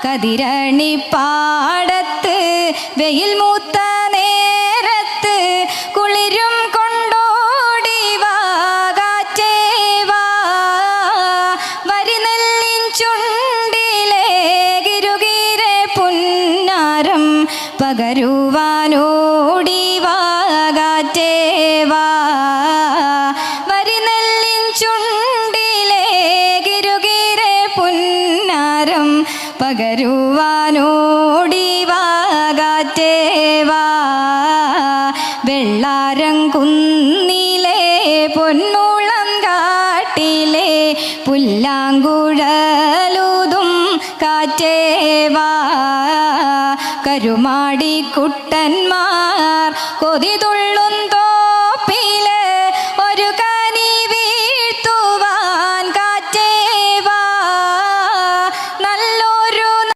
കതിരണി പാടത്ത് വെയിൽ മൂത്ത നേരത്ത് കുളിരും കൊണ്ടോടി വാ കാറ്റേ വാ. വരിനെല്ലിൻ ചുണ്ടിലെ ഗിരുഗീരെ പുന്നാരം പകരുവാനോടി വാ കാറ്റേ വാ. വരിനെല്ലിൻ ചുണ്ടിലെ ഗിരുഗീരെ പുന്നാരം പകരുവാനോടി വാ കാറ്റേ വാ. വെള്ളാരം കുന്നിലെ പൊന്മുളം കാട്ടിലെ പുല്ലാങ്കുഴലൂതും കാറ്റേ വാ. കരുമാടി കുട്ടന്മാർ കൊതി തുള്ളുന്ന